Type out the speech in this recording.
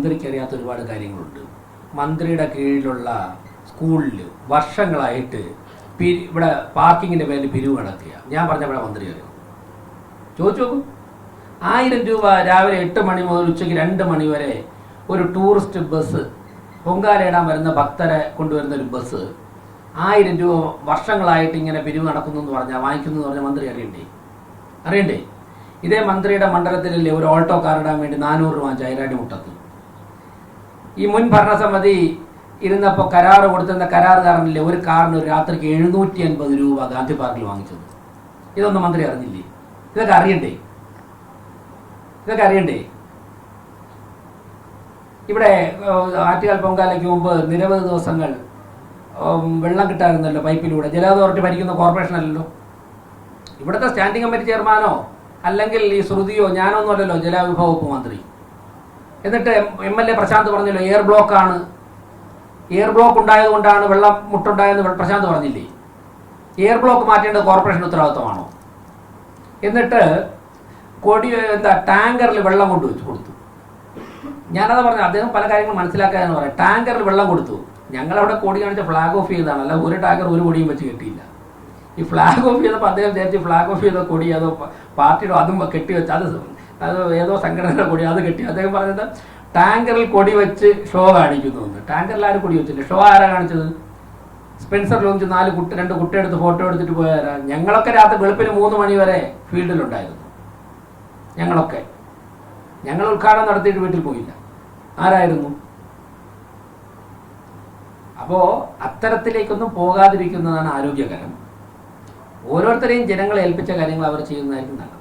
മന്ത്രിക്കറിയാത്ത ഒരുപാട് കാര്യങ്ങളുണ്ട്. മന്ത്രിയുടെ കീഴിലുള്ള സ്കൂളിൽ വർഷങ്ങളായിട്ട് ഇവിടെ പാർക്കിങ്ങിൻ്റെ പേരിൽ പിരിവ് നടക്കുക. ഞാൻ പറഞ്ഞപ്പോഴാ മന്ത്രി അറിയാം. ചോദിച്ചു നോക്കും. 1000 രൂപ രാവിലെ 8 മണി മുതൽ ഉച്ചയ്ക്ക് 2 മണി വരെ ഒരു ടൂറിസ്റ്റ് ബസ്, പൊങ്കാലയിടാൻ വരുന്ന ഭക്തരെ കൊണ്ടുവരുന്ന ഒരു ബസ് 1000 രൂപ വർഷങ്ങളായിട്ട് ഇങ്ങനെ പിരിവ് നടക്കുന്നു എന്ന് പറഞ്ഞാൽ, വാങ്ങിക്കുന്നു എന്ന് പറഞ്ഞാൽ മന്ത്രി അറിയണ്ടേ? ഇതേ മന്ത്രിയുടെ മണ്ഡലത്തിലല്ലേ ഒരു ഓൾട്ടോ കാർ ഇടാൻ വേണ്ടി 400 രൂപ വാങ്ങിച്ച ഐരാടി മുട്ടത്ത്. ഈ മുൻ ഭരണസമിതി ഇരുന്നപ്പോൾ കരാറ് കൊടുത്തിരുന്ന കരാറുകാരനില്ലേ ഒരു കാറിന് ഒരു രാത്രിക്ക് 780 രൂപ ഗാന്ധി പാർക്കിൽ വാങ്ങിച്ചത്. ഇതൊന്നും മന്ത്രി അറിഞ്ഞില്ലേ? ഇതൊക്കെ അറിയണ്ടേ? ഇവിടെ ആറ്റുകാൽ പൊങ്കാലയ്ക്ക് മുമ്പ് നിരവധി ദിവസങ്ങൾ വെള്ളം കിട്ടാറുണ്ടല്ലോ പൈപ്പിലൂടെ. ജല അതോറിറ്റി ഭരിക്കുന്ന കോർപ്പറേഷൻ അല്ലല്ലോ. ഇവിടുത്തെ സ്റ്റാൻഡിംഗ് കമ്മിറ്റി ചെയർമാനോ അല്ലെങ്കിൽ ഈ ശ്രുതിയോ ഞാനൊന്നും അല്ലല്ലോ ജലവിഭവ വകുപ്പ് മന്ത്രി. എന്നിട്ട് MLA പ്രശാന്ത് പറഞ്ഞല്ലോ എയർ ബ്ലോക്ക് ഉണ്ടായതുകൊണ്ടാണ് വെള്ളം മുട്ടുണ്ടായെന്ന് പ്രശാന്ത് പറഞ്ഞില്ലേ? എയർ ബ്ലോക്ക് മാറ്റേണ്ടത് കോർപ്പറേഷൻ ഉത്തരവാദിത്തമാണോ? എന്നിട്ട് ടാങ്കറിൽ വെള്ളം കൊടുത്തു. ഞാനത് പറഞ്ഞു. അദ്ദേഹം പല കാര്യങ്ങളും മനസ്സിലാക്കാതെന്ന് പറയാം. ടാങ്കറിൽ വെള്ളം കൊടുത്തു. ഞങ്ങളവിടെ കോടി കാണിച്ച ഫ്ലാഗ് ഓഫ് ചെയ്തതാണ്, അല്ല ഒരു ടാങ്കർ ഒരു കൊടിയും വെച്ച് കെട്ടിയില്ല. ഈ ഫ്ലാഗ് ഓഫ് ചെയ്തപ്പോൾ അദ്ദേഹം വിചാരിച്ച് ഫ്ലാഗ് ഓഫ് ചെയ്ത കൊടി അതോ പാർട്ടിയുടെ അതും കെട്ടിവെച്ച് അത് ഏതോ സംഘടനയുടെ കൊടി അത് കെട്ടി. അദ്ദേഹം പറഞ്ഞത് ടാങ്കറിൽ കൊടി വെച്ച് ഷോ കാണിക്കുന്നു. ടാങ്കറിൽ ആരും കൊടി വെച്ചില്ല. ഷോ ആരാ കാണിച്ചത്? സ്പെൻസർ ലോഞ്ച് 2 കുട്ടിയെടുത്ത് ഫോട്ടോ എടുത്തിട്ട് പോയാരാ? ഞങ്ങളൊക്കെ രാത്രി വെളുപ്പിന് 3 മണി വരെ ഫീൽഡിലുണ്ടായിരുന്നു. ഞങ്ങൾ ഉദ്ഘാടനം നടത്തിയിട്ട് വീട്ടിൽ പോയില്ല. ആരായിരുന്നു? അപ്പോൾ അത്തരത്തിലേക്കൊന്നും പോകാതിരിക്കുന്നതാണ് ആരോഗ്യകരം. ഓരോരുത്തരെയും ജനങ്ങളെ ഏൽപ്പിച്ച കാര്യങ്ങൾ അവർ ചെയ്യുന്നതായിരിക്കും നല്ലത്.